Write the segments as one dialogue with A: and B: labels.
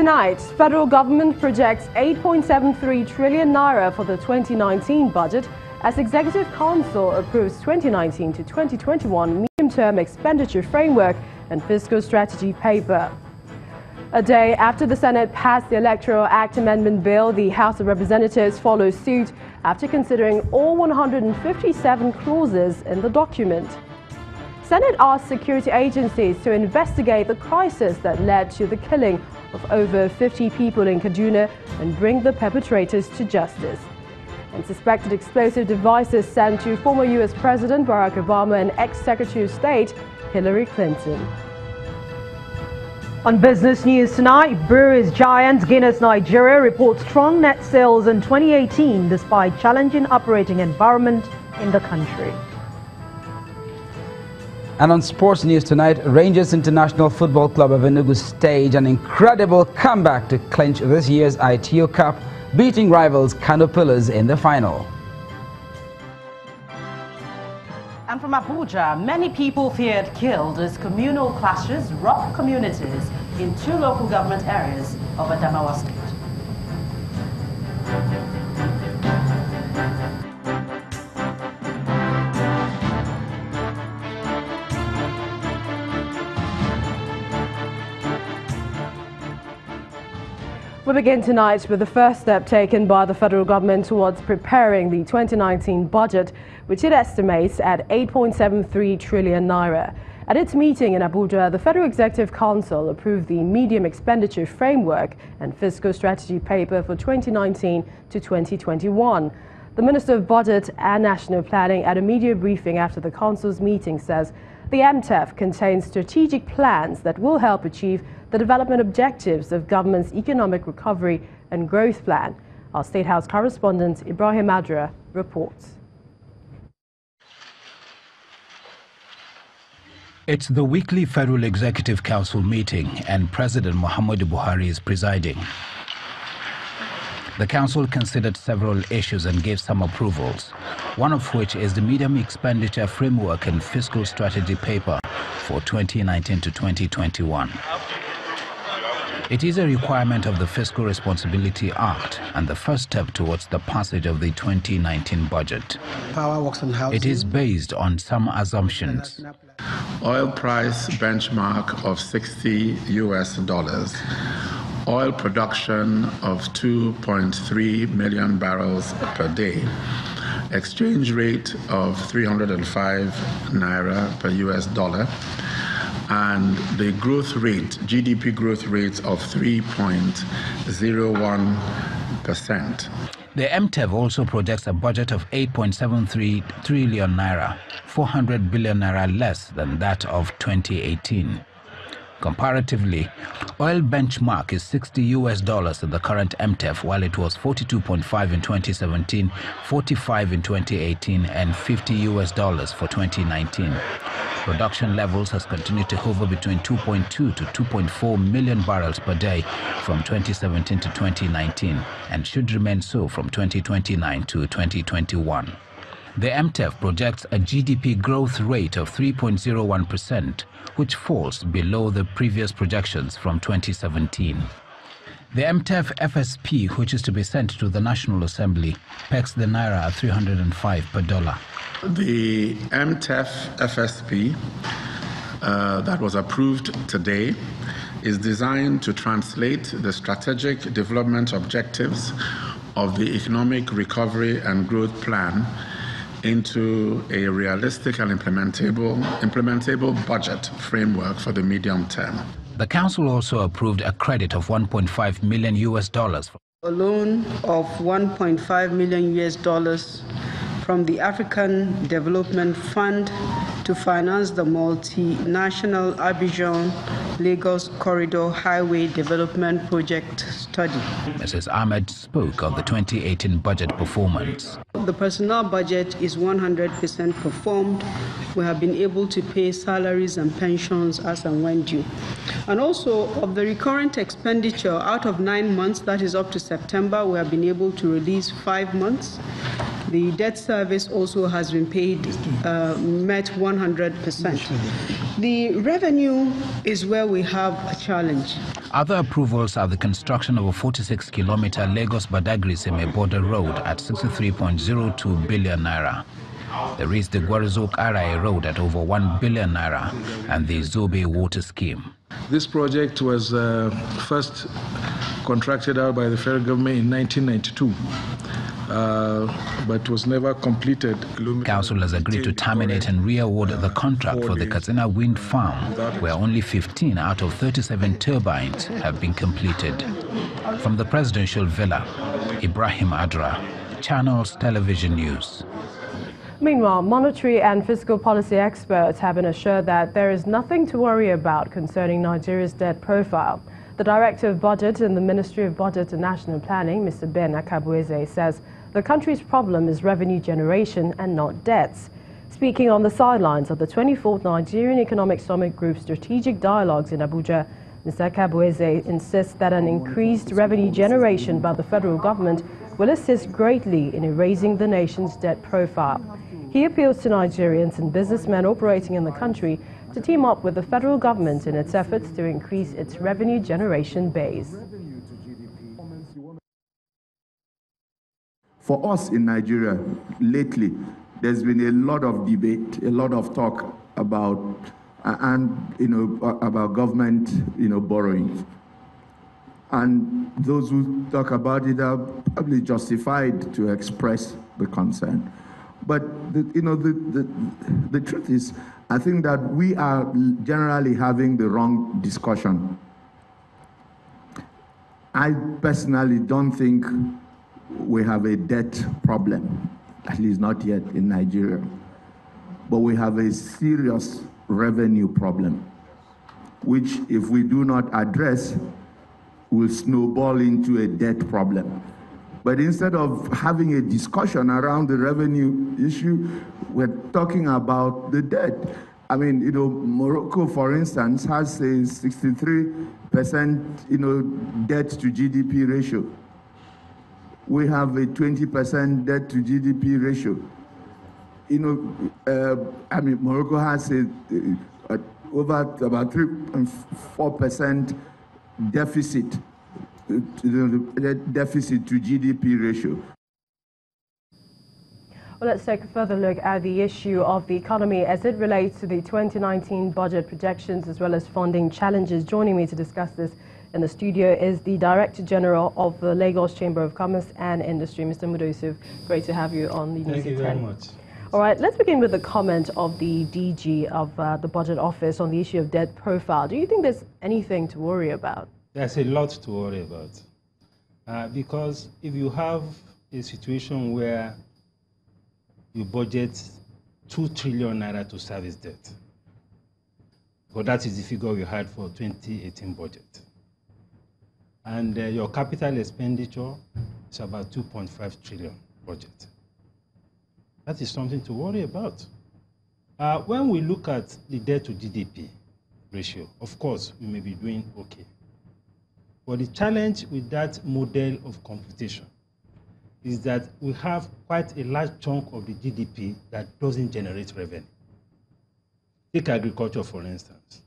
A: Tonight, federal government projects 8.73 trillion naira for the 2019 budget as Executive Council approves 2019 to 2021 medium-term expenditure framework and fiscal strategy paper. A day after the Senate passed the Electoral Act Amendment Bill, the House of Representatives follows suit after considering all 157 clauses in the document. Senate asked security agencies to investigate the crisis that led to the killing of over 50 people in Kaduna and bring the perpetrators to justice. And suspected explosive devices sent to former U.S. President Barack Obama and ex-Secretary of State Hillary Clinton.
B: On business news tonight, breweries giant Guinness Nigeria reports strong net sales in 2018 despite challenging operating environment in the country.
C: And on sports news tonight, Rangers International Football Club of Enugu staged an incredible comeback to clinch this year's ITO Cup, beating rivals Kano Pillars in the final.
D: And from Abuja, many people feared killed as communal clashes rocked communities in two local government areas of Adamawa State.
A: We begin tonight with the first step taken by the federal government towards preparing the 2019 budget, which it estimates at 8.73 trillion naira. At its meeting in Abuja, the Federal Executive Council approved the medium expenditure framework and fiscal strategy paper for 2019 to 2021. The Minister of Budget and National Planning at a media briefing after the Council's meeting says the MTEF contains strategic plans that will help achieve the development objectives of government's economic recovery and growth plan. Our State House correspondent Ibrahim Adra reports.
E: It's the weekly Federal Executive Council meeting and President Muhammadu Buhari is presiding. The Council considered several issues and gave some approvals, one of which is the medium expenditure framework and fiscal strategy paper for 2019 to 2021. It is a requirement of the Fiscal Responsibility Act and the first step towards the passage of the 2019 budget. It is based on some assumptions.
F: Oil price benchmark of $60 US. Oil production of 2.3 million barrels per day. Exchange rate of 305 naira per US dollar. And the growth rate, GDP growth rate of 3.01%.
E: The MTEF also projects a budget of 8.73 trillion naira, 400 billion naira less than that of 2018. Comparatively, oil benchmark is $60 US in the current MTEF, while it was 42.5 in 2017, 45 in 2018, and $50 US for 2019. Production levels has continued to hover between 2.2 to 2.4 million barrels per day from 2017 to 2019 and should remain so from 2029 to 2021. The MTEF projects a GDP growth rate of 3.01%, which falls below the previous projections from 2017. The MTEF FSP, which is to be sent to the National Assembly, pegs the naira at 305 per dollar.
F: The MTEF FSP that was approved today is designed to translate the strategic development objectives of the Economic Recovery and Growth Plan into a realistic and implementable budget framework for the medium term.
E: The Council also approved a credit of $1.5 million US.
G: A loan of $1.5 million US from the African Development Fund to finance the multinational Abidjan-Lagos Corridor Highway Development Project study.
E: Mrs. Ahmed spoke of the 2018 budget performance.
G: The personnel budget is 100% performed. We have been able to pay salaries and pensions as and when due. And also, of the recurrent expenditure, out of 9 months, that is up to September, we have been able to release 5 months. The debt service also has been paid, met 100%. The revenue is where we have a challenge.
E: Other approvals are the construction of a 46-kilometer Lagos-Badagry border road at 63.02 billion naira. There is the Gwarizok-Arai road at over 1 billion naira and the Zobe water scheme.
H: This project was first contracted out by the federal government in 1992. But was never completed.
E: Council has agreed to terminate and re-award the contract for the Katsina wind farm, where only 15 out of 37 turbines have been completed. From the presidential villa, Ibrahim Adra, Channels Television News.
A: Meanwhile, monetary and fiscal policy experts have been assured that there is nothing to worry about concerning Nigeria's debt profile. The Director of Budget in the Ministry of Budget and National Planning, Mr. Ben Akabueze, says the country's problem is revenue generation and not debts. Speaking on the sidelines of the 24th Nigerian Economic Summit Group Strategic Dialogues in Abuja, Mr. Akabueze insists that an increased revenue generation by the federal government will assist greatly in erasing the nation's debt profile. He appeals to Nigerians and businessmen operating in the country to team up with the federal government in its efforts to increase its revenue generation base.
I: For us in Nigeria, lately, there's been a lot of debate, a lot of talk about, about government, borrowing. And those who talk about it are probably justified to express the concern. But the truth is, I think that we are generally having the wrong discussion. I personally don't think we have a debt problem, at least not yet in Nigeria. But we have a serious revenue problem, which if we do not address, will snowball into a debt problem. But instead of having a discussion around the revenue issue, we're talking about the debt. I mean, Morocco, for instance, has a 63%, debt to GDP ratio. We have a 20% debt to GDP ratio. Morocco has over about 3.4% deficit. Deficit to GDP ratio.
A: Well, let's take a further look at the issue of the economy as it relates to the 2019 budget projections as well as funding challenges. Joining me to discuss this in the studio is the Director General of the Lagos Chamber of Commerce and Industry, Mr. Yusuf. Great to have you on the News.
J: Thank you very much.
A: All right, let's begin with the comment of the DG of the Budget Office on the issue of debt profile. Do you think there's anything to worry about?
J: There's a lot to worry about. Because if you have a situation where you budget 2 trillion naira to service debt, because that is the figure we had for 2018 budget, and your capital expenditure is about 2.5 trillion budget, that is something to worry about. When we look at the debt to GDP ratio, of course, we may be doing okay. But the challenge with that model of computation is that we have quite a large chunk of the GDP that doesn't generate revenue. Take agriculture, for instance.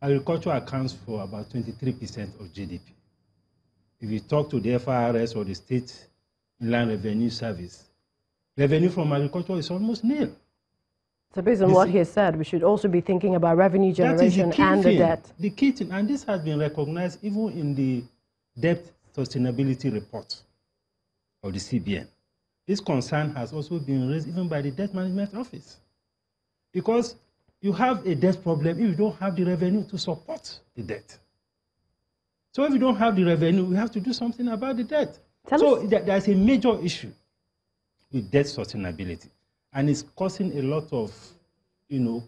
J: Agriculture accounts for about 23% of GDP. If you talk to the FRS or the State Inland Revenue Service, revenue from agriculture is almost nil.
A: So based on what he has said, we should also be thinking about revenue generation and the debt.
J: The key thing, and this has been recognized even in the debt sustainability report of the CBN. This concern has also been raised even by the Debt Management Office. Because you have a debt problem if you don't have the revenue to support the debt. So if you don't have the revenue, we have to do something about the debt. There's a major issue with debt sustainability. And it's causing a lot of,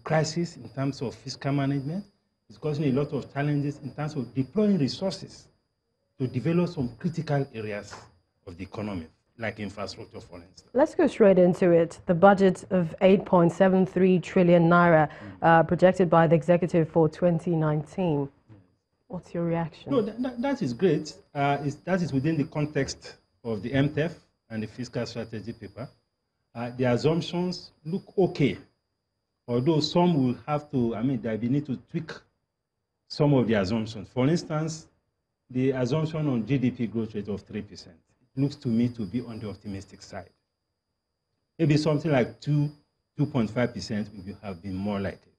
J: crisis in terms of fiscal management. It's causing a lot of challenges in terms of deploying resources to develop some critical areas of the economy, like infrastructure, for instance.
A: Let's go straight into it. The budget of 8.73 trillion naira projected by the executive for 2019. What's your reaction?
J: No, that is great. That is within the context of the MTEF and the fiscal strategy paper. The assumptions look okay although some will have to, they need to tweak some of the assumptions. For instance, the assumption on GDP growth rate of 3% looks to me to be on the optimistic side. Maybe something like 2.5% would have been more like it.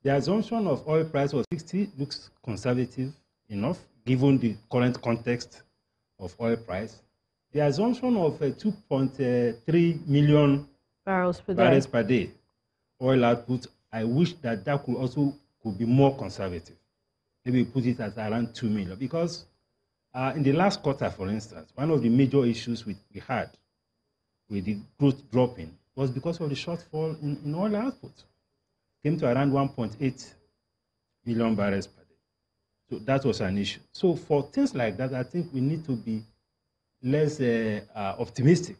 J: The assumption of oil price of 60 looks conservative enough, given the current context of oil price. The assumption of 2.3 million barrels per day oil output, I wish that could be more conservative. Maybe put it at around 2 million. Because in the last quarter, for instance, one of the major issues we had with the growth dropping was because of the shortfall in oil output. It came to around 1.8 million barrels per day. So that was an issue. So for things like that, I think we need to be less optimistic.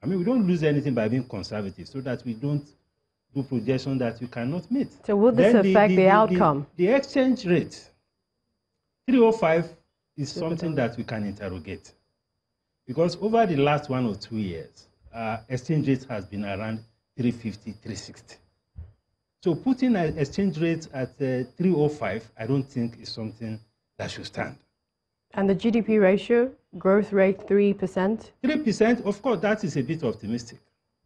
J: We don't lose anything by being conservative, so that we don't do projections that we cannot meet.
A: So will this affect the outcome?
J: The exchange rate, 305 is something that we can interrogate. Because over the last 1 or 2 years, exchange rate has been around 350, 360. So putting an exchange rate at 305, I don't think is something that should stand.
A: And the GDP ratio, growth rate 3%?
J: 3%, of course, that is a bit optimistic.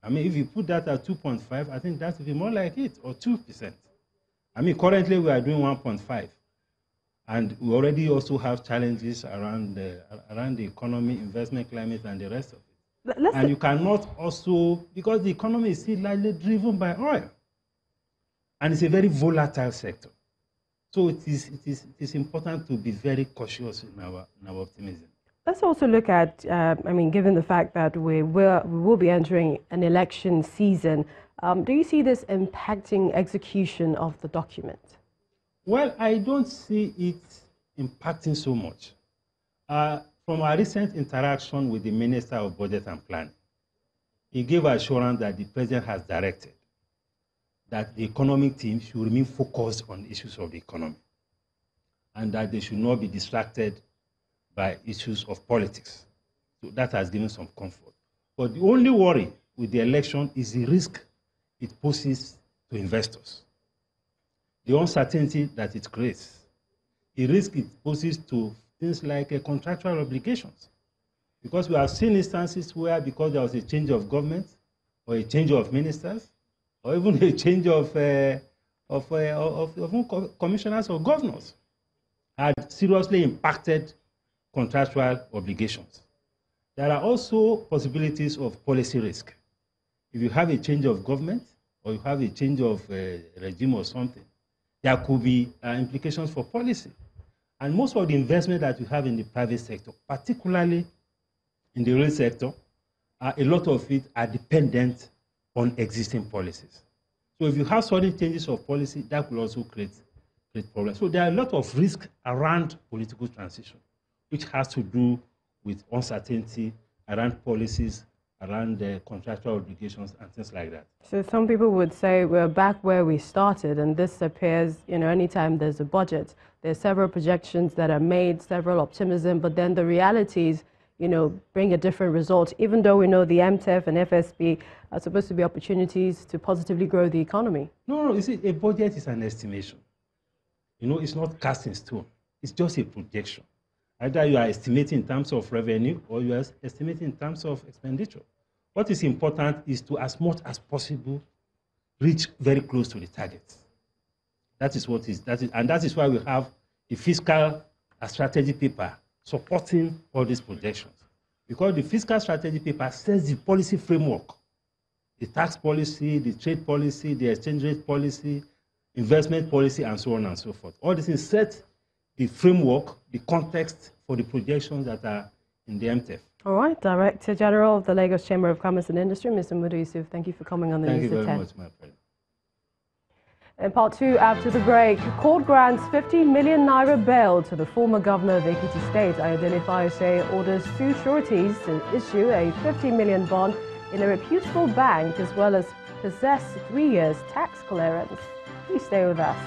J: If you put that at 2.5, I think that would be more like it, or 2%. Currently we are doing 1.5. And we already also have challenges around the economy, investment climate, and the rest of it. And you cannot also, because the economy is still largely driven by oil. And it's a very volatile sector. So it is important to be very cautious in our optimism.
A: Let's also look at, given the fact that we will be entering an election season, do you see this impacting execution of the document?
J: Well, I don't see it impacting so much. From our recent interaction with the Minister of Budget and Planning, he gave assurance that the President has directed that the economic team should remain focused on issues of the economy and that they should not be distracted by issues of politics. So that has given some comfort. But the only worry with the election is the risk it poses to investors, the uncertainty that it creates, the risk it poses to things like contractual obligations. Because we have seen instances where, because there was a change of government or a change of ministers, or even a change of commissioners or governors, had seriously impacted contractual obligations. There are also possibilities of policy risk. If you have a change of government or you have a change of regime or something, there could be implications for policy. And most of the investment that we have in the private sector, particularly in the real sector, a lot of it are dependent on existing policies. So if you have sudden changes of policy, that will also create problems. So there are a lot of risk around political transition, which has to do with uncertainty around policies, around the contractual obligations and things like that.
A: So some people would say we're back where we started, and this appears, anytime there's a budget, there's several projections that are made, several optimism, but then the realities, bring a different result, even though we know the MTEF and FSB are supposed to be opportunities to positively grow the economy.
J: No, you see, a budget is an estimation. It's not cast in stone. It's just a projection. Either you are estimating in terms of revenue or you are estimating in terms of expenditure. What is important is to, as much as possible, reach very close to the targets. That is why we have the fiscal strategy paper supporting all these projections. Because the fiscal strategy paper sets the policy framework, the tax policy, the trade policy, the exchange rate policy, investment policy, and so on and so forth. All this is set the framework, the context for the projections that are in the MTEF.
A: All right, Director General of the Lagos Chamber of Commerce and Industry, Mr. Mudu Yusuf, thank you for coming on the News at 10.
J: Thank you very much, my friend.
A: In part 2, after the break, court grants 15 million naira bail to the former governor of Ekiti State. Ayodele Fayose orders 2 sureties to issue a 50 million bond in a reputable bank, as well as possess 3 years tax clearance. Please stay with us.